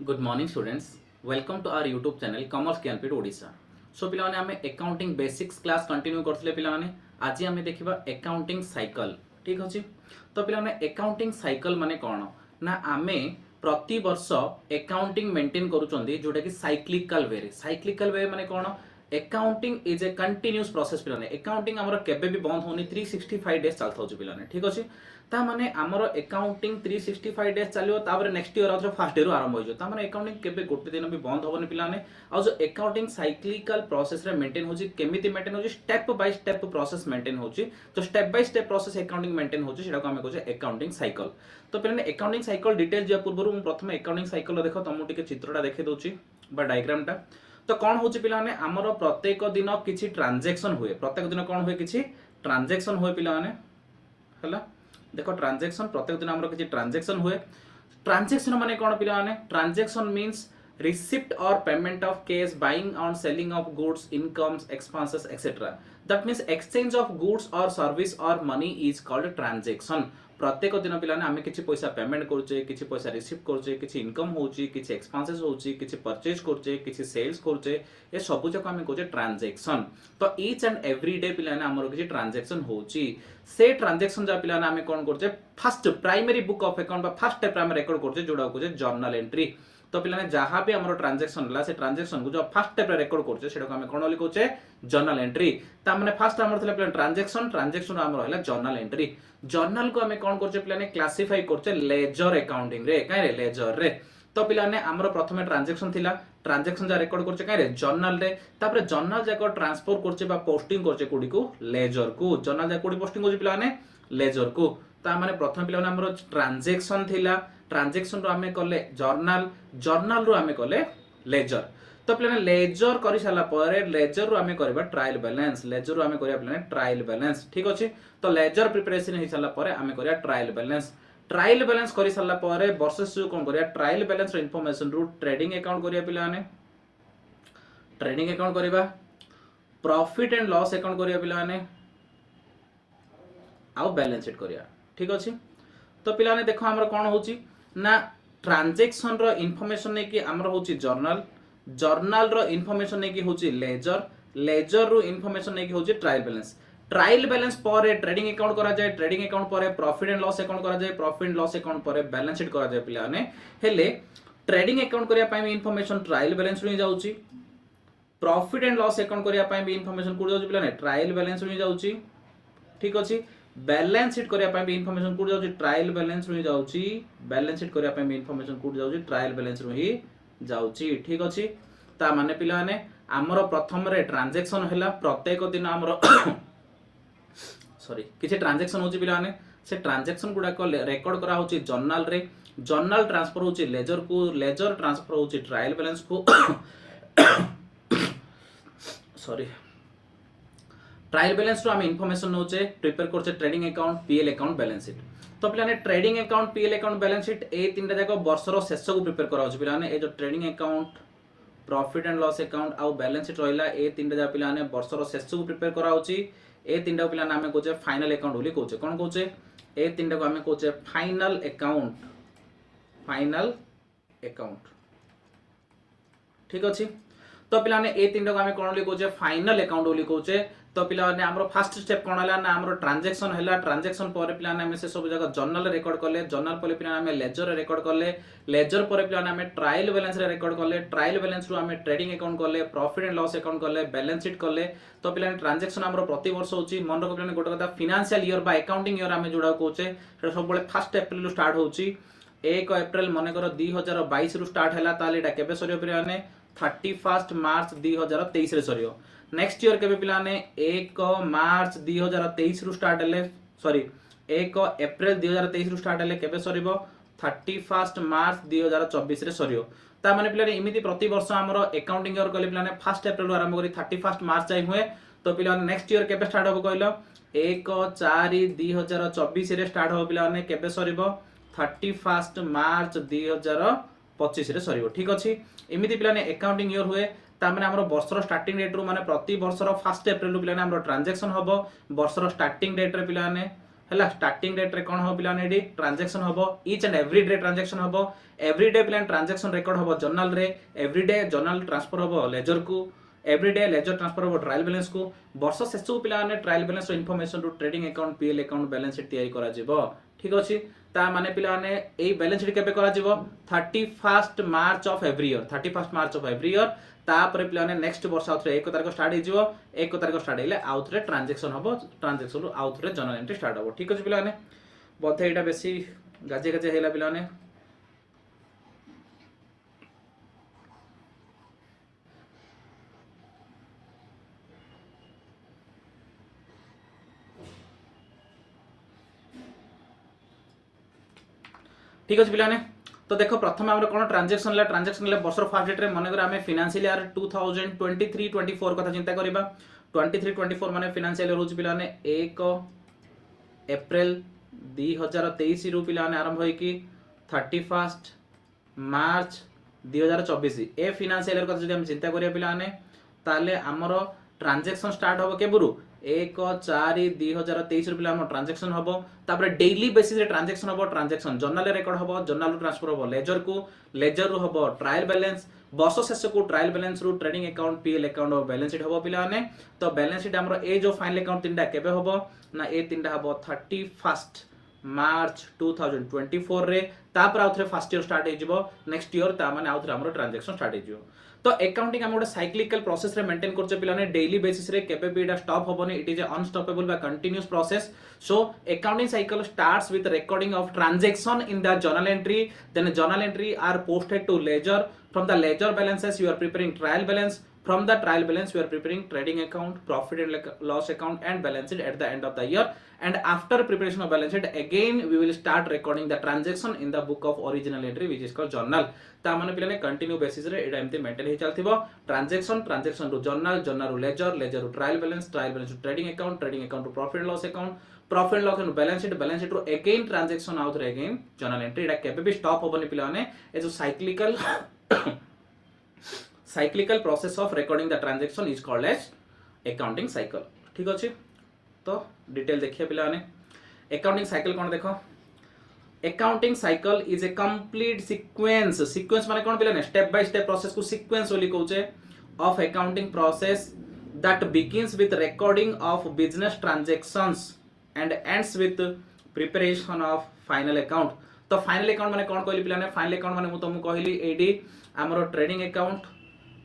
Good morning students, welcome to our YouTube channel commerce Gyanpeeth Odisha. So पिलाने आमे accounting basics class continue करथिले पिलाने। आज आमे देखिबा अकाउंटिंग साइकिल। ठीक अछि। तो पिलाने अकाउंटिंग साइकिल माने कोन ना आमे प्रति वर्ष अकाउंटिंग मेंटेन करूचंदी जोटा कि साइक्लिकल वे माने कोन accounting is a continuous process पिलाने। अकाउंटिंग हमर केबे भी बंद होनी 365 डेज चलता होची पिलाने। ठीक अछि। ता माने हमर अकाउंटिंग 365 डेज चलियो तापर नेक्स्ट ईयर आथरो फर्स्ट डे रो आरंभ होइजो। ता माने अकाउंटिंग केबे गोटे दिन भी बंद होबनी पिलाने। आ जो अकाउंटिंग साइक्लिकल प्रोसेस रे मेंटेन होची केमिति मेंटेन होची step by step process maintain होची। तो step by step process accounting maintain होची सेटा को हमें कहजे अकाउंटिंग साइकिल। तो पिलाने अकाउंटिंग साइकिल डिटेल जे पूर्व प्रथम अकाउंटिंग साइकिल देखो तुमको टिके चित्रटा देखे दोची बा डायग्राम टा। तो कौन होची पिलाने हमर प्रत्येक दिन किछि ट्रांजैक्शन हुए। प्रत्येक दिन कौन हुए किछि ट्रांजैक्शन हुए पिलाने हला। देखो ट्रांजैक्शन प्रत्येक दिन हमर किछि ट्रांजैक्शन हुए। ट्रांजैक्शन माने कौन पिलाने transaction means receipt or payment of cash, buying and selling of goods, incomes, expenses, etc. That means exchange of goods or service or money is called transaction. प्रत्येक दिन पिलाने आमे किछि पैसा पेमेंट करछे, किछि पैसा रिसीव करछे, किछि इनकम होउची, किछि एक्सपेंसेस होउची, किछि परचेज करछे, किछि सेल्स करछे, ए सब जको आमे कहछे ट्रांजैक्शन। तो ईच एंड एवरी डे पिलाने हमर किछि ट्रांजैक्शन होउची। से ट्रांजैक्शन जा पिलाने आमे कोन करछे first primary book of account बा फर्स्ट स्टेप आमे रेकॉर्ड करछे जोडा कहछे जर्नल एंट्री। तो पिलाने जहाँ भी हमरो ट्रांजैक्शन होला से ट्रांजैक्शन को जो फर्स्ट स्टेप रे रेकॉर्ड करछे सेटा को हम कोन बोली कहछे जर्नल एंट्री। ता माने फर्स्ट हमर थले पिलाने ट्रांजैक्शन हमर होला जर्नल एंट्री। जर्नल को हम कोन करछे पिलाने क्लासिफाई करछे लेजर अकाउंटिंग रे काई रे लेजर रे। तो पिलाने हमरो प्रथमे ट्रांजैक्शन थिला ट्रांजैक्शन जा रेकॉर्ड करछे काई रे जर्नल रे। तापर जर्नल जाको ट्रांसफर करछे बा पोस्टिंग करछे कोडी को लेजर को। जर्नल जा कोडी पोस्टिंग होछि पिलाने लेजर को। ता माने प्रथम पिलाने हमरो ट्रांजैक्शन थिला ट्रांजैक्शन रो हमें कले जर्नल जर्नल रो हमें कले लेजर। तो पिलाने लेजर करि साला परे लेजर रो हमें करबा ट्रायल बैलेंस। लेजर रो हमें करिया पिलाने ट्रायल बैलेंस। ठीक अछि। तो लेजर प्रिपरेशन हे साला परे हमें करिया ट्रायल बैलेंस। ट्रायल बैलेंस करि साला परे वर्सेस कोन करिया ट्रायल बैलेंस रो इंफॉर्मेशन रो ट्रेडिंग अकाउंट करिया पिलाने ट्रेडिंग अकाउंट करिबा प्रॉफिट एंड लॉस अकाउंट करिया पिलाने आ बैलेंस शीट करिया। ठीक अछि। तो पिलाने देखो हमर कोन होची ना ट्रांजैक्शन रो इन्फॉर्मेशन नै कि हमर होची जर्नल जर्नल रो इन्फॉर्मेशन नै कि होची लेजर लेजर रो इन्फॉर्मेशन नै कि होची ट्रायल बैलेंस। ट्रायल बैलेंस पर ट्रेडिंग अकाउंट करा जाय ट्रेडिंग अकाउंट पर प्रॉफिट एंड लॉस अकाउंट करा जाय प्रॉफिट एंड लॉस अकाउंट पर बैलेंस शीट करा जाय पिलाने। हेले ट्रेडिंग अकाउंट करिया पय इन्फॉर्मेशन ट्रायल बैलेंस रो जाउची। प्रॉफिट एंड लॉस अकाउंट करिया पय भी इन्फॉर्मेशन कोड जाउची पिलाने ट्रायल बैलेंस रो जाउची। ठीक अछि। बैलेंस शीट करिया पय भी इन्फॉर्मेशन कोड जाउची ट्रायल बैलेंस रो जाउची। बैलेंस शीट करिया पय भी इन्फॉर्मेशन कोड जाउची ट्रायल बैलेंस रो ही जाउची। ठीक अछि। ता माने पिलाने हमर प्रथम रे ट्रांजैक्शन हैला प्रत्येक दिन हमर सॉरी किछि ट्रांजैक्शन होची पिलाने से ट्रांजैक्शन गुडा को रेकॉर्ड करा होची जर्नल रे जर्नल ट्रांसफर होची लेजर को लेजर ट्रांसफर होची ट्रायल बैलेंस को सॉरी ट्रायल बैलेंस रो हम इन्फॉर्मेशन नोचे प्रिपेयर करछे trading account PL account balance sheet. तो पिलाने trading account PL account balance sheet ए तीनटा जाको वर्षरो शेष को प्रिपेयर करा होची पिलाने। ए जो trading account profit and loss account आ बैलेंस शीट रहिला ए तीनटा जा पिलाने वर्षरो शेष को प्रिपेयर करा होची। ए तीनटा पिलाने हमें कहछे फाइनल अकाउंट बोली कहछे। कोन कहछे ए तीनटा को हमें कहछे फाइनल अकाउंट फाइनल अकाउंट। ठीक अछि। तो पिलाने ए तीनटा को हमें कोन बोली कहछे फाइनल अकाउंट बोली कहछे। तो पिलाने हमरो फर्स्ट स्टेप कोन हला ना हमरो ट्रांजैक्शन हैला ट्रांजैक्शन पर पिलाने हमें से सब जगह जर्नल रिकॉर्ड करले जर्नल पर पिलाने हमें लेजर रिकॉर्ड करले लेजर पर पिलाने हमें ट्रायल बैलेंस रे रिकॉर्ड करले ट्रायल बैलेंस रो हमें ट्रेडिंग अकाउंट करले प्रॉफिट एंड लॉस अकाउंट करले बैलेंस शीट करले। तो पिलाने ट्रांजैक्शन हमरो प्रति वर्ष होची मन रखो पिलाने गोटे कथा फाइनेंशियल ईयर बा अकाउंटिंग ईयर हमें जोडा कहछे सेटा सब बळे फर्स्ट अप्रैल रो स्टार्ट होची। 1 अप्रैल माने करो 2022 रो स्टार्ट हैला ताले एटा केबे सरियो पिलाने 31 मार्च 2023 रे सरियो। नेक्स्ट ईयर केबे पिलाने 1 मार्च 2023 रु स्टार्ट हेले सॉरी 1 अप्रैल 2023 रु स्टार्ट हेले केबे सरिबो 31 मार्च 2024 रे सरियो। ता माने पिलाने इमिति प्रति वर्ष हमरो अकाउंटिंग ईयर कले पिलाने 1 अप्रैल रु आरंभ करी 31 मार्च जाय हुए। तो पिलाने नेक्स्ट ईयर केबे स्टार्ट होबो कहलो 1/4/2024 रे स्टार्ट होबो पिलाने केबे सरिबो 31 मार्च 2025 रे सरिबो। ठीक अछि। इमिति पिलाने अकाउंटिंग ईयर हुए तामने हमरो वर्षर स्टार्टिंग डेट रो माने प्रति वर्षर 1 अप्रैल रु पिलाने हमरो ट्रांजैक्शन हबो वर्षर स्टार्टिंग डेट रे पिलाने है स्टार्टिंग डेट रे कौन हम पे ट्रांजेक्शन हम each and every day transaction हम एवरी डे पे ट्रांजेक्शन रेकर्ड हम जर्नल रे एवरी डे जर्नल ट्रांसफर हम लेजर को एवरी डे लेजर ट्रांसफर हम ट्रायल बैलेंस को वर्ष शेष को पे ट्रायल बैलेंस इनफॉरमेशन रु trading account PL account balance sheet तैयारी करा जिवो ठीक अछि ता माने पिला ने एई बैलेंस शीट केबे करा जिवो 31st March of every year 31st March of every year तापर पिला ने नेक्स्ट वर्ष आउथरे 1 तारिख स्टार्ट हे जिवो 1 तारिख स्टार्ट हेले आउथरे ट्रांजैक्शन हबो ट्रांजैक्शन रु आउथरे जर्नल एंट्री स्टार्ट हबो ठीक अछि पिला ने बोथे एटा बेसी गाजे गाजे हेला पिला ने ठीक अछि पिला ने तो देखो प्रथम हमर कोन ट्रांजैक्शन ले वर्षर फर्स्ट डेट रे माने कर हमें फाइनेंशियल ईयर 2023-24 कथा चिंता करबा 23-24 माने फाइनेंशियल ईयर होची पिला ने 1 अप्रैल 2023 रु पिला ने आरंभ होई कि 31st March 2024 a financial year कथा जदि हम चिंता करिया पिला ने ताले हमर ट्रांजैक्शन स्टार्ट होबो केबुरु 1/4/2023 रुपया हम ट्रांजैक्शन हबो तापर डेली बेसिस रे ट्रांजैक्शन हबो ट्रांजैक्शन जर्नल रे रिकॉर्ड हबो जर्नल ट्रांसफर हबो लेजर रु हबो ट्रायल बैलेंस वर्ष शेष को ट्रायल बैलेंस रु ट्रेडिंग अकाउंट पीएल अकाउंट और बैलेंस शीट हबो पिला ने तो बैलेंस शीट हमरो ए जो फाइनल अकाउंट तीनटा केबे हबो ना ए तीनटा हबो 31st मार्च 2024 रे तापर आउथरे फर्स्ट ईयर स्टार्ट हे जिवो नेक्स्ट ईयर ता माने आउथरे हमरो ट्रांजैक्शन स्टार्ट हे जिवो तो अकाउंटिंग हम गोटे साइक्लिकल प्रोसेस रे मेंटेन करछे पिला ने डेली बेसिस रे केबे भी एटा स्टॉप होबोनी इट इज ए अनस्टॉपेबल बा continuous process so accounting cycle starts with recording of transaction in the journal entry then journal entry are posted to ledger from the ledger balances you are preparing trial balance from the trial balance you are preparing trading account profit and loss account and balance sheet at the end of the year and after preparation of balance sheet again we will start recording the transaction in the book of original entry which is called journal ता माने पिलाने continue basis रे एटा एमते maintain हे चलथिबो transaction रु journal रु लेजर रु ट्रायल बैलेंस रु ट्रेडिंग अकाउंट रु प्रॉफिट लॉस रु बैलेंस शीट रु अगेन ट्रांजैक्शन आउट रे अगेन जर्नल एंट्री एटा केबे भी स्टॉप होबनी पिलाने ए जो cyclical process of recording the transaction is called as accounting cycle ठीक अछि तो डिटेल देखिए पिलाने अकाउंटिंग साइकिल कोन देखो accounting cycle is a complete sequence माने कोन पिलाने स्टेप बाय स्टेप प्रोसेस को सीक्वेंस ओली कहूचे of accounting process that begins with recording of business transactions and ends with preparation of final account तो फाइनल अकाउंट माने कोन कहली पिलाने फाइनल अकाउंट माने मु तुमको कहली एडी हमरो trading account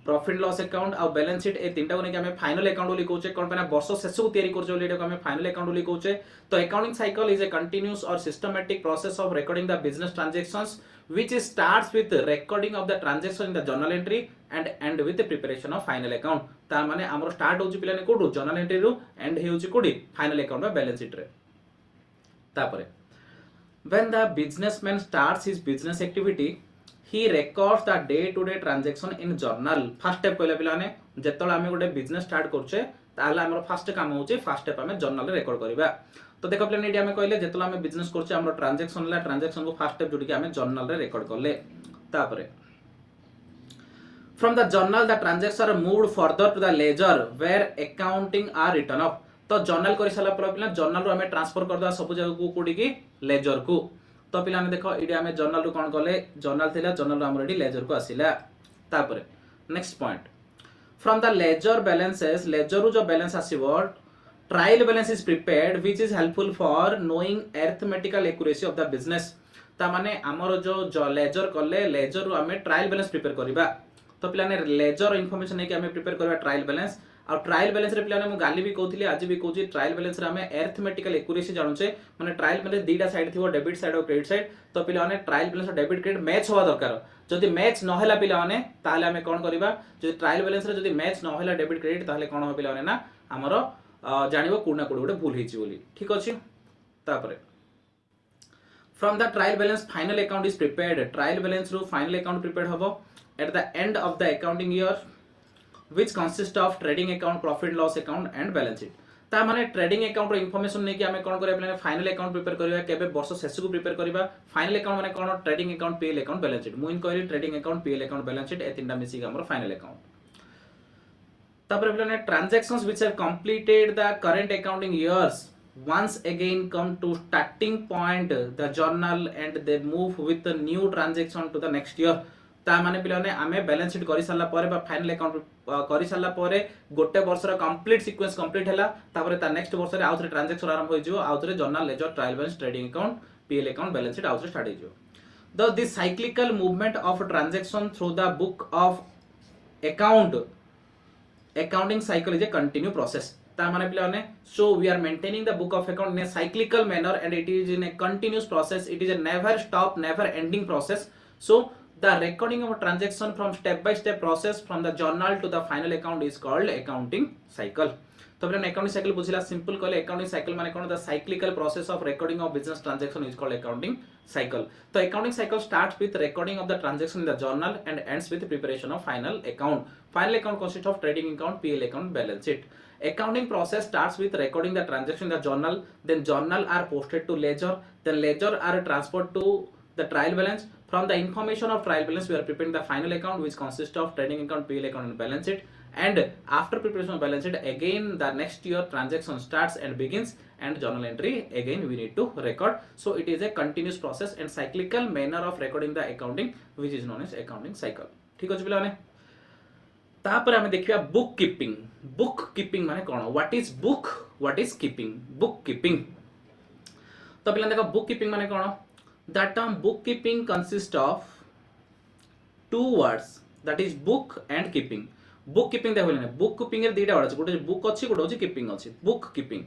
profit loss account और बैलेंस शीट ए तीनटा को ने हमें फाइनल अकाउंट बोली कहूचे कोन पना वर्ष शेष को तैयारी करछो बोली एटा को हमें फाइनल अकाउंट बोली कहूचे तो accounting cycle is a continuous और systematic process of recording the business transactions which starts with recording of the transaction in the journal entry and end with the preparation of final account ता माने हमरो start होची पिलाने कोडू journal entry row and हे होची कोडी final account बा balance sheet रे तापरे when the businessman starts his business activity he records the day to day transaction in journal first step कहले पिलाने जेतले हम गोटे बिजनेस स्टार्ट करछे ताहले हमर फर्स्ट काम होची फर्स्ट स्टेप हमें जर्नल रे रिकॉर्ड करबा तो देखो प्लान एडी हमें कहले जेतले हम बिजनेस करछे हमर ट्रांजैक्शन को फर्स्ट स्टेप जोडी के हमें जर्नल रे रिकॉर्ड करले तापरे from the journal the transactions are moved further to the ledger where accounting are written up तो जर्नल करि साला पर पिला जर्नल रो हमें ट्रांसफर कर दा सब जगह को कोडी की लेजर को तो पिला ने देखो एडी हमें जर्नल रो कोन करले जर्नल थिला जर्नल रो हमर एडी लेजर को आसिला तापरे next point from the ledger balances ledger रो जो बैलेंस आसीबो trial balance is prepared which is helpful for knowing arithmetical accuracy of the business ता माने हमर जो लेजर करले लेजर रो हमें ट्रायल बैलेंस प्रिपेयर करबा तो पिला ने लेजर इन्फॉर्मेशन नै कि हमें प्रिपेयर करबा ट्रायल बैलेंस और ट्रायल बैलेंस रे पिला ने मु गाली भी कहउथिली आज भी कहउची ट्रायल बैलेंस रे हमें अरिथमेटिकल एक्यूरेसी जानुचे माने ट्रायल बैलेंस दीटा साइड थिवो डेबिट साइड और क्रेडिट साइड तो पिला ने ट्रायल बैलेंस और डेबिट क्रेडिट मैच होवा दरकार जदि मैच न होला पिला ने ताले हमें कोन करबा जदि ट्रायल बैलेंस रे जदि मैच न होला डेबिट क्रेडिट ताले कोन हो पिला ने ना हमरो जानिबो कोना कोड गोटे भूल हिची बोली ठीक अछि तापरे from the trial balance final account is prepared trial balance row final account prepared हबो at the end of the accounting year which consists of trading account profit loss account and balance sheet ता माने trading account रो information नै कि हमें कोन करे plan final account prepare करबा केबे वर्ष शेष को प्रिपेयर करबा फाइनल अकाउंट माने कोन trading account PL account balance sheet मुइन कहली trading account PL account balance sheet ए तीनटा मिसी हमर फाइनल अकाउंट तापर plan transactions which have completed the current accounting years once again come to starting point the journal and they move with the new transaction to the next year ता माने पिलाने आमे balance sheet करि साला परे बा final account करि साला परे गोटे वर्षर कंप्लीट सीक्वेंस कंप्लीट हैला तापरे ता नेक्स्ट वर्ष रे आउथरे ट्रांजैक्शन आरंभ होई जिवो आउथरे journal ledger trial balance trading account PL account balance sheet आउथरे स्टार्ट हो जिवो this cyclical movement of transaction through the book of account accounting cycle is a continue process ता माने पिलाने so we are maintaining the book of account in a cyclical manner and it is in a continuous process, it is a never stop never ending process. So the recording of a transaction from step by step process from the journal to the final account is called accounting cycle. तो फिर accounting cycle बुझिला simple कहले accounting cycle माने कोन the cyclical process of recording of business transaction is called accounting cycle. तो accounting cycle starts with recording of the transaction in the journal and ends with preparation of final account. Final account consist of trading account, PL account, balance sheet. Accounting process starts with recording the transaction in the journal, then journal are posted to ledger, then ledger are transferred to the trial balance. From the information of trial balance, we are preparing the final account, which consists of trading account, PL account, and balance sheet. And after preparation of balance sheet, again the next year transaction starts and begins, and journal entry again we need to record. So it is a continuous process and cyclical manner of recording the accounting, which is known as accounting cycle. ठीक अछि पिलाने. तापर हमें देखिया book keeping. Book keeping माने कोन? What is book, what is keeping? Book keeping. तो पिला देखो बुक कीपिंग माने कोन? That term book keeping consist of two words, that is book and keeping. Book keeping देखो लेने बुक कीपिंग रे दीटा वर्ड अछि, गोटे बुक अछि, गोटे अछि कीपिंग अछि. Book keeping.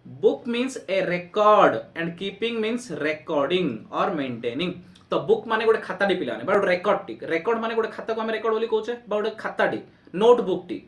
Book means A record and keeping means recording और मेंटेनिंग. तो बुक माने गोटे खाता टी पिलाने बा रिकॉर्ड टी. रिकॉर्ड माने गोटे खाता को हम रिकॉर्ड बोली कहउचे बा गोटे खाता T, notebook T.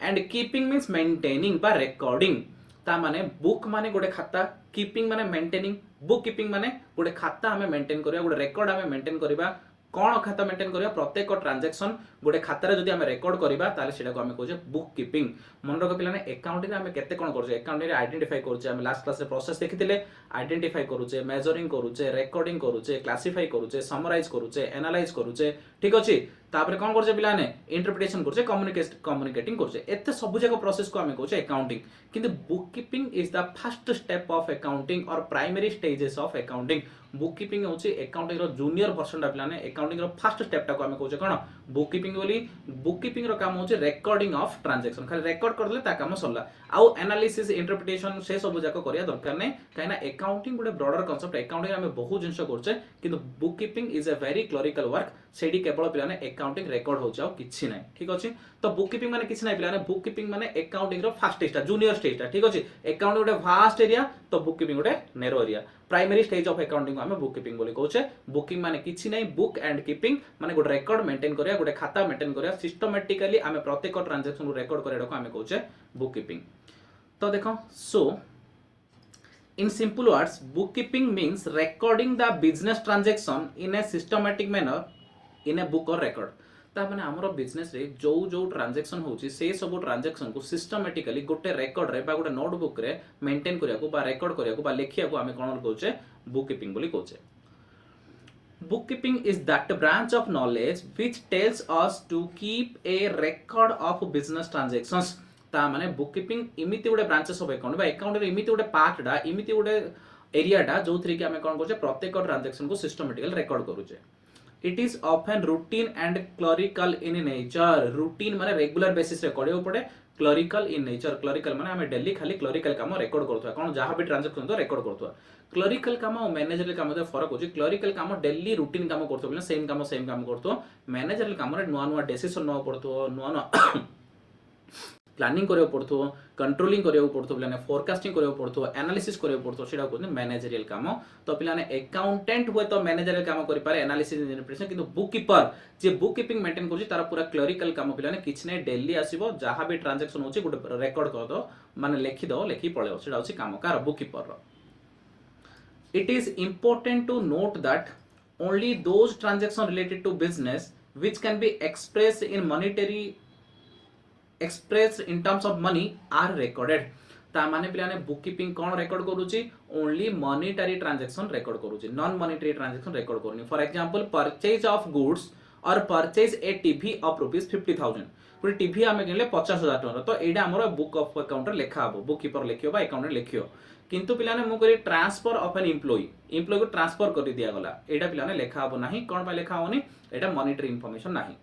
And keeping means maintaining बा रिकॉर्डिंग. ता माने बुक माने गोटे खाता, कीपिंग माने मेंटेनिंग. बुक कीपिंग माने गोटे खाता हमें मेंटेन करिया, गोटे रिकॉर्ड हमें मेंटेन करिया. कौन खाता मेंटेन करिया? प्रत्येक ट्रांजैक्शन गोटे खाता रे जदि हमें रिकॉर्ड करिबा ताले सेटा को हमें कहउचे बुक कीपिंग. मन रख पिलाने अकाउंटिंग रे हमें केते कोन करछे, अकाउंटिंग रे आइडेंटिफाई करछे. हमें लास्ट क्लास रे प्रोसेस देखिथिले, आइडेंटिफाई करूचे, मेजरिंग करूचे, रिकॉर्डिंग करूचे, क्लासिफाई करूचे, समराइज करूचे, एनालाइज करूचे. ठीक अछि. तापर कोन करछे पिलाने? इंटरप्रिटेशन करछे, कम्युनिकेटिंग करछे. एते सब जगह प्रोसेस को हमें कहउचे अकाउंटिंग. किंतु book keeping is the first step of accounting और primary stages of accounting. Book keeping होची अकाउंटिंग रो जूनियर वर्जन टा पिलाने अकाउंटिंग रो फर्स्ट स्टेप टा को हमें कहउचे कोन? बुक कीपिंग बोली. बुक कीपिंग रो काम होची रिकॉर्डिंग ऑफ ट्रांजैक्शन. खाली रिकॉर्ड कर देले ता काम सरला. आउ एनालिसिस, इंटरप्रिटेशन से सब जगह करिया दरकार नै. काइना अकाउंटिंग गुडे ब्रॉडर कांसेप्ट. अकाउंटिंग रे हमें बहुत जिंस करछे, किंतु book keeping is a very clerical work. सेडी केवल पिलाने अकाउंटिंग रिकॉर्ड हो जाओ किछि नै. ठीक अछि. तो बुक कीपिंग माने किछि नै पिलाने. बुक कीपिंग माने अकाउंटिंग रो फर्स्ट स्टेज टा, जूनियर स्टेज टा. ठीक अछि. अकाउंटिंग गुडे वास्ट एरिया, तो बुक कीपिंग गुडे narrow area. Primary stage of accounting को हमें बुक कीपिंग बोली कहउचे. बुकिंग माने किछि नै, बुक एंड कीपिंग माने गोटे रिकॉर्ड मेंटेन करिया, गोटे खाता मेंटेन करिया. सिस्टमैटिकली हमें प्रत्येक ट्रांजैक्शन को रिकॉर्ड करिया को हमें कहउचे बुक कीपिंग. तो देखो, सो in simple words, bookkeeping means recording the business transaction in a systematic manner in a book or record. ता माने हमरो बिजनेस रे जो जो ट्रांजैक्शन होची से सब ट्रांजैक्शन को सिस्टमैटिकली गोटे रिकॉर्ड रे बा गोटे नोटबुक रे मेंटेन करिया को बा रिकॉर्ड करिया को बा लेखिया को हमें कोन कहउचे बुक कीपिंग बोली कहउचे. Bookkeeping is that branch of knowledge which tells us to keep a record of business transactions. ता माने बुककीपिंग इमिति गोटे ब्रांचेस ऑफ अकाउंट बा अकाउंट रे इमिति गोटे पार्ट डा, इमिति गोटे एरिया डा जो थ्री के हमें कोन करछे प्रत्येक ट्रांजैक्शन को सिस्टमैटिकली रिकॉर्ड करूचे. It is often routine and clerical in nature. Routine माने रेगुलर बेसिस रे करियो पड़े, क्लरिकल इन नेचर. क्लरिकल माने हमें डेली खाली क्लरिकल काम रिकॉर्ड करथुवा, कोन जहां भी ट्रांजैक्शन तो रिकॉर्ड करथुवा. क्लरिकल काम और मैनेजरल काम में फरक होची. क्लरिकल काम डेली रूटीन काम करथुवा, बिना सेम काम करथुवा. मैनेजरल काम रे नुवा नुवा डिसीजन न पड़थुवा, नुवा नुवा प्लानिंग करियो पड़थो, कंट्रोलिंग करियो पड़थो, पिलाने फोरकास्टिंग करियो पड़थो, एनालिसिस करियो पड़थो. सेडा कोन मैनेजरियल काम. तो पिलाने अकाउंटेंट हुए तो मैनेजरियल काम करि पारे, एनालिसिस इंटरप्रिटेशन. किंतु बुक कीपर जे बुक कीपिंग मेंटेन करछि तारा पूरा क्लरिकल काम पिलाने किछ नै. डेली आसीबो, जहां भी ट्रांजैक्शन होछि गुड रिकॉर्ड कर दो, माने लिखि दो, लिखि पळेओ. सेडा होछि काम कार बुक कीपर रो. It is important to note that only those transactions related to business which can be expressed in terms of money are recorded. ता माने पिलाने बुक कीपिंग कोन रिकॉर्ड करूची? ओनली मॉनेटरी ट्रांजैक्शन रिकॉर्ड करूची, non monetary transaction record करूनी. For example purchase of goods और purchase a TV of rupees 50,000 गोटे TV आम किनले 50,000 टकर तो यहाँ आम बुक ऑफ अकाउंट लेखा हम बुक कीपर लिखियो अकाउंट लिखियो किंतु पिलाने मु करी ट्रांसफर ऑफ एन एम्प्लॉय को ट्रांसफर कर दिया गला एटा पिलाने लेखा हम नाही कोन पय लेखा होनी एटा मॉनिटरी इंफॉर्मेशन नाही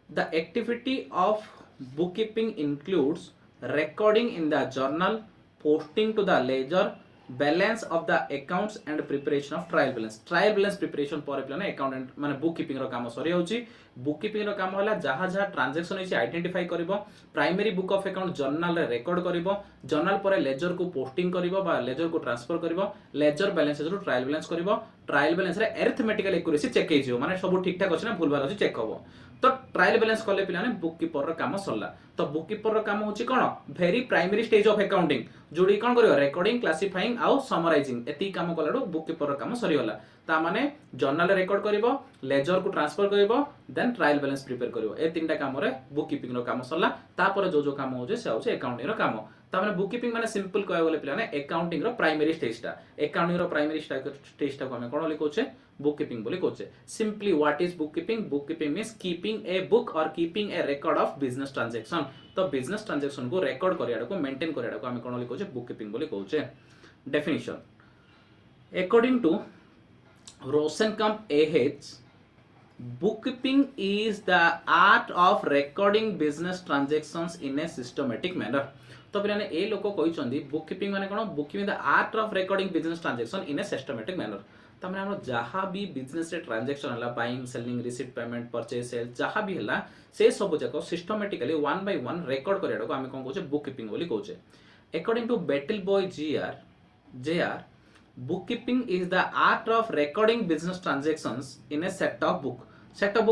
the activity of bookkeeping includes recording in the journal posting to the ledger balance of the accounts and preparation of trial balance preparation पर पिलाने अकाउंटेंट माने बुक कीपिंग रो काम सरी होची बुक कीपिंग रो काम होला जहा जहा ट्रांजैक्शन होची आइडेंटिफाई करिवो primary book of account journal रे रिकॉर्ड करिवो जर्नल पर लेजर को पोस्टिंग करिवो बा लेजर को ट्रांसफर करिवो लेजर बैलेंस रो ट्रायल बैलेंस करिवो ट्रायल बैलेंस रे अरिथमेटिकल एक्यूरेसी चेक हेजिवो माने सब ठीक ठाक अछि ना भूल भाल अछि चेक होबो तो ट्रायल बैलेंस कले पिलाने बुक कीपर रो काम सरला तो बुक कीपर रो काम होची कोन very primary stage of accounting जोडी कोन करियो रिकॉर्डिंग क्लासिफाइंग आउ समराइजिंग एती काम कलाडो बुक कीपर रो काम सरी होला ता माने जर्नल रे रिकॉर्ड करिवो लेजर को ट्रांसफर करिवो देन ट्रायल बैलेंस प्रिपेयर करिवो ए तीनटा काम रे बुक कीपिंग रो काम सरला तापर जो काम होजे से होचे अकाउंटिंग रो काम ता माने बुक कीपिंग माने सिंपल कहय बोले पिलाने अकाउंटिंग रो प्राइमरी स्टेज रो प्राइमरी स्टेज टा को हमें कोन लिखोचे बुक कीपिंग बोली कोचे simply what is book keeping means keeping a book और keeping a record of business transaction तो बिजनेस ट्रांजैक्शन को रिकॉर्ड करिया को मेंटेन करिया को हमें कोन लिखोचे बुक कीपिंग बोली कोचे definition according to Rosenkamp AH bookkeeping is the art of recording business transactions in a systematic manner तो पिलाने ए लोक कहउचंदी बुक कीपिंग माने कोन book keeping the art of recording business transaction in a systematic manner त माने हम जहां भी बिजनेस रे ट्रांजैक्शन हला buying selling receipt payment purchase sale जहां भी हला से सब जको systematically one by one record करियाडो को हम कोन कहउचे बुक कीपिंग बोली कहउचे according to Batliboi JR bookkeeping is the art of recording business transactions in a set of book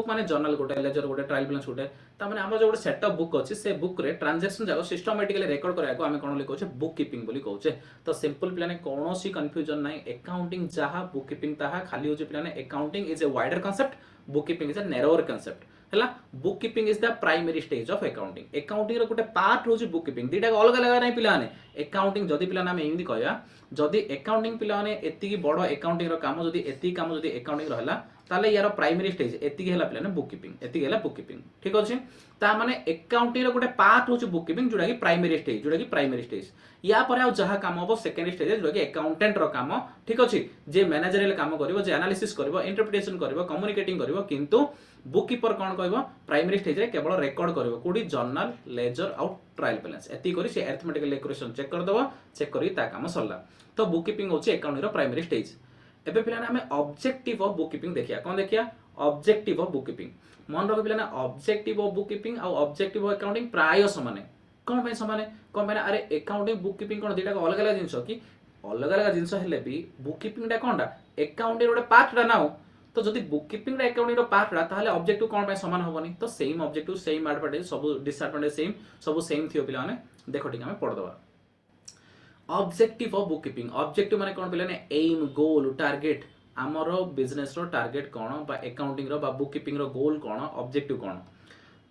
माने जर्नल गोटे लेजर गोटे ट्रायल बैलेंस गोटे ता माने हमर जो गोटे सेट ऑफ बुक अछि से बुक रे ट्रांजैक्शन जाको सिस्टमैटिकली रिकॉर्ड करिया को हम कोन लिखौ छै बुक कीपिंग बोली कहौ छै तो सिंपल प्लाने कोनोसी कंफ्यूजन नाही अकाउंटिंग जहा बुक कीपिंग ताहा खाली हो छै प्लाने accounting is a wider concept book keeping is a narrower concept हला book keeping is the primary stage of accounting रो गोटे पार्ट हो छै बुक कीपिंग दीटा अलग अलग नाही पिलाने अकाउंटिंग जदी पिलाने हम हिंदी कहया जदी अकाउंटिंग पिलाने एति की बडो अकाउंटिंग रो काम जदी एति काम जदी अकाउंटिंग रहला ताले यार प्राइमरी स्टेज एति हेला पिलाने बुक कीपिंग ठीक अछि ता माने अकाउंटिंग रो गोटे पार्ट हो छै बुक कीपिंग जोडा की प्राइमरी स्टेज या पर आ जहा काम हो सेकेंडरी स्टेज जोडा की अकाउंटेंट रो काम ठीक अछि जे मैनेजरियल काम करिवो जे एनालिसिस करिवो इंटरप्रिटेशन करिवो कम्युनिकेटिंग करिवो किंतु बुक कीपर कोन कहबो प्राइमरी स्टेज रे केवल रिकॉर्ड करिवो कोडी journal ledger out trial balance एति करी से अरिथमेटिकल इक्वेशन चेक कर दबो चेक करी ता काम सरला तो बुक कीपिंग होची अकाउंटिंग रो प्राइमरी स्टेज एबे पिलाने हमें ऑब्जेक्टिव ऑफ बुक कीपिंग देखिया कोन देखिया ऑब्जेक्टिव ऑफ बुक कीपिंग मन रख पिलाने ऑब्जेक्टिव ऑफ बुक कीपिंग और ऑब्जेक्टिव ऑफ अकाउंटिंग प्राय समाने कोन पे समाने कोन पे अरे अकाउंटिंग बुक कीपिंग कोन दिटा अलग अलग जिंस की अलग अलग जिंस हेले भी बुक कीपिंग टा कोनटा अकाउंटिंग रो पार्ट रा नाउ तो जदि बुक कीपिंग रा अकाउंटिंग रो पार्ट रा ताहले ऑब्जेक्टिव कोन पे समान होबनी तो सेम ऑब्जेक्टिव सेम एडवांटेज सब डिसएडवांटेज सब सेम थियो पिलाने देखो ठीक हमें पढ़ दबा objective of book keeping objective माने कोन पिलाने एम गोल टारगेट आमरो बिजनेस रो टारगेट कोन बा अकाउंटिंग रो बा बुक कीपिंग रो गोल कोन ऑब्जेक्टिव कोन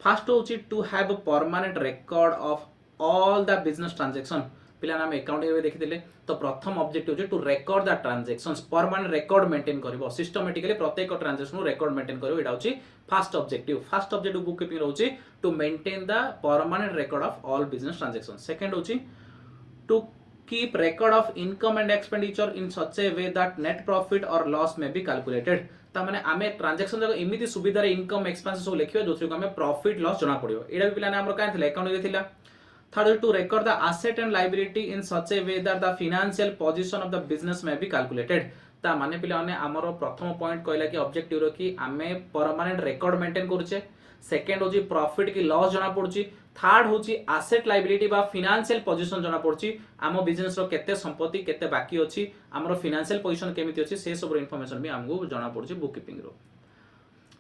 फर्स्ट होची to have permanent record of all the business transaction पिला नाम अकाउंटिंग रे देखिथिले तो प्रथम ऑब्जेक्टिव होची to record the transactions permanent record maintain करबो सिस्टमैटिकली प्रत्येक ट्रांजैक्शन रो रिकॉर्ड मेंटेन करबो एटा होची फर्स्ट ऑब्जेक्टिव बुक कीपिंग होची to maintain the permanent record of all business transaction second होची to keep record of income and expenditure in such a way that net profit or loss may be calculated ता माने आमे transaction जको इमिति सुविधा रे income expense सब लिखियो जोथि को हमें प्रॉफिट लॉस जणा पड़ियो एडा भी पिलाने हमर काहे थिला अकाउंट रे थिला third to record the asset and liability in such a way that the financial position of the business may be calculated ता माने पिलाने हमर प्रथम पॉइंट कहला कि ऑब्जेक्टिव रो कि आमे परमानेंट रिकॉर्ड मेंटेन करूचे सेकंड होची प्रॉफिट की लॉस जणा पड़ची थर्ड होची एसेट लायबिलिटी बा फाइनेंशियल पोजीशन जणा पड़ची आम बिजनेस रो केते संपत्ति केते बाकी अछि हमर फाइनेंशियल पोजीशन केमिति अछि से सब इन्फॉर्मेशन भी हमको जणा पड़ची बुक कीपिंग रो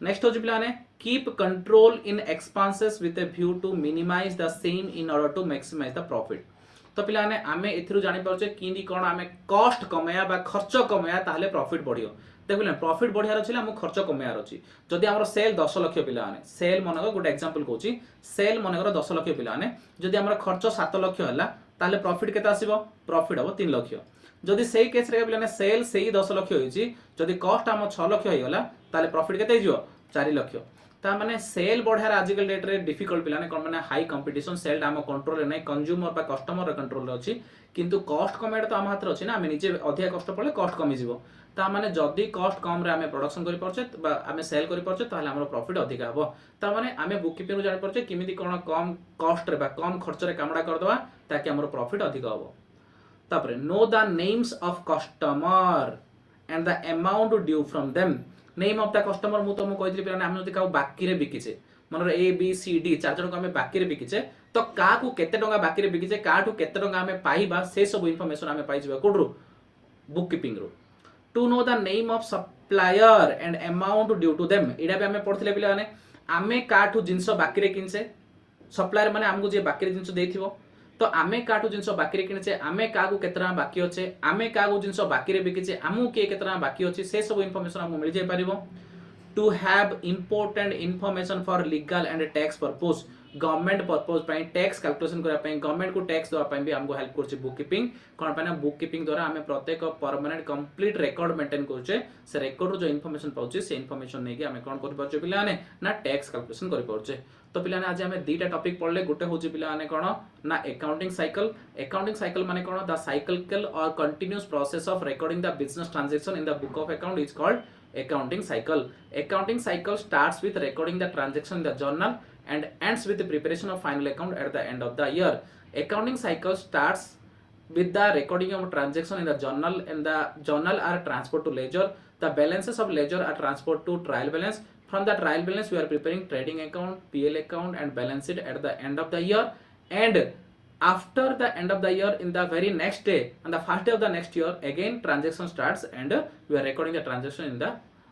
नेक्स्ट होची पिलाने keep control in expenses with a view to minimise the same in order to maximise the profit तो पिलाने आमे एथिरु जानि पाउचे किंदी कोन आमे कॉस्ट कमाया बा खर्च कमाया ताहले प्रॉफिट बढ़ियो देखले प्रॉफिट बढ़ियार अछि हम खर्च कमायार अछि जदि हमर सेल 10 लाख पिलाने सेल मनक गुड एग्जांपल कहूची सेल मनकर 10 लाख पिलाने जदि हमर खर्च 7 लाख हला ताहले प्रॉफिट केते आसीबो प्रॉफिट हो 3 लाख जदि सेही केस रे पिलाने सेल सेही 10 लाख होईची जदि कॉस्ट हम 6 लाख होइगला ताहले प्रॉफिट केते हिजो 4 लाख ता माने सेल बढ़ार आजिकल डेट रे डिफिकल्ट पिलाने कोन माने हाई कंपटीशन सेल आम कंट्रोल रे नै कंज्यूमर बा कस्टमर रे कंट्रोल रे अछि किंतु कॉस्ट कमेड तो आम हाथ रे अछि ना आम निजे अधिक कष्ट पड़े कॉस्ट कमी जिवो ता माने जदी कॉस्ट कम रे आम प्रोडक्शन करि परछे बा आम सेल करि परछे ताले हमर प्रॉफिट अधिक हबो ता माने आम बुक कीपिंग रो जानि परछे किमिति कोन कम कॉस्ट रे बा कम खर्च रे कामडा कर दवा ताकि हमर प्रॉफिट अधिक हबो तापरे know the names of customer and the amount due from them name of the customer मु तुमको कहथि पिलाने हम जदी का बाकी रे बिकिचे मनर ए बी सी डी चार जन को हम बाकी रे बिकिचे तो का को केते टंगा बाकी रे बिकिचे का ठु केते टंगा हम पाइबा से सब इंफॉर्मेशन हम पाइ जबा कोडरू बुक कीपिंग रो to know the name of supplier and amount due to them एडा पे हम पढथिले पिलाने आमे का ठु जिंस बाकी रे किनसे सप्लायर माने हमको जे बाकी रे जिंस देथिबो तो आमे काटू जिनस बाकी रे किनचे आमे कागु केतना बाकी अच्छे आमे कागु जिनस बाकी रे बिकिचे आमु के केतना बाकी अच्छे से सब इंफॉर्मेशन हमको मिल जाय परिबो to have important information for legal and tax purpose government purpose पई टैक्स कैलकुलेशन करा पई गवर्नमेंट को टैक्स दवा पई भी हमको हेल्प करछि बुक कीपिंग कोन पना बुक कीपिंग द्वारा हमें प्रत्येक परमानेंट कंप्लीट रिकॉर्ड मेंटेन करछे से रिकॉर्ड जो इंफॉर्मेशन पाउछे से इंफॉर्मेशन नै कि हमें कोन कर परछे पिलाने ना टैक्स कैलकुलेशन कर परछे तो पिलाने आज हमें दीटा टॉपिक पढ़ले गोटे होची पिलाने कोन ना अकाउंटिंग साइकिल माने कोन द साइक्लिकल और continuous process of recording the business transaction in the book of account is called accounting cycle starts with recording the transaction in the journal and ends with the preparation of final account at the end of the year. Accounting cycle starts with the recording of transaction in the journal and the journal are transferred to ledger. The balances of ledger are transferred to trial balance. From the trial balance we are preparing trading account, PL account and balance sheet at the end of the year, and after the end of the year in the very next day on the first day of the next year again transaction starts and we are recording the transaction in the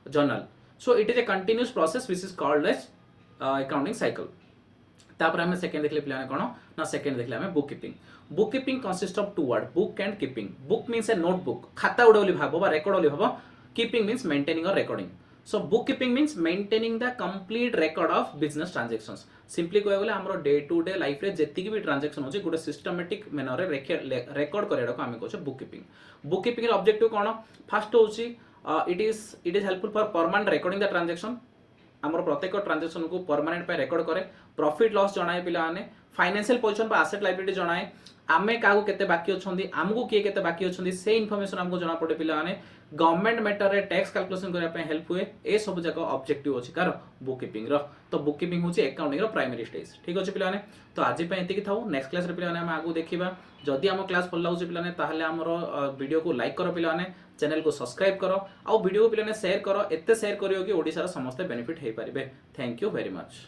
journal. So it is a continuous process which is called as accounting cycle. तापर हमें second देखले पिलाने कोन ना second देखले हमें book keeping consist of two word book and keeping book means a notebook खाता उडे बोली भाबो बा रेकॉर्ड बोली भाबो कीपिंग मींस मेंटेनिंग और recording so book keeping means maintaining the complete record of business transactions simply कहै गेले हमरो डे टू डे लाइफ रे जेति भी ट्रांजैक्शन होची गुटे सिस्टमैटिक मैनर रे रिकॉर्ड करेडा को हमें कहछे बुक कीपिंग रे ऑब्जेक्टिव कोन फर्स्ट होची it is helpful for permanent recording the transaction हमरो प्रत्येक ट्रांजैक्शन को परमानेंट पे रिकॉर्ड करे प्रॉफिट लॉस जणाए पिला माने फाइनेंशियल पोजीशन बा एसेट लायबिलिटी जणाए आमे कागो केते बाकी अछंदी हमको किए केते बाकी अछंदी से इंफॉर्मेशन हमको जणा पड़े पिला माने गवर्नमेंट मैटर रे टैक्स कैलकुलेशन करिया पे हेल्प हुए ए सब जगह ऑब्जेक्टिव अछि कार बुक कीपिंग रो तो बुक कीपिंग होची अकाउंटिंग रो प्राइमरी स्टेज ठीक अछि पिला माने तो आज पे एति कि थाउ नेक्स्ट क्लास रे पिला माने हम आगु देखिबा जदि हम क्लास भल लागु पिला माने ताहले हमरो वीडियो को लाइक करो पिला माने चैनल को सब्सक्राइब करो आ वीडियो को पिला माने शेयर करो एते शेयर करियो कि ओडिसा रो समस्त बेनिफिट हे परिबे थैंक यू वेरी मच।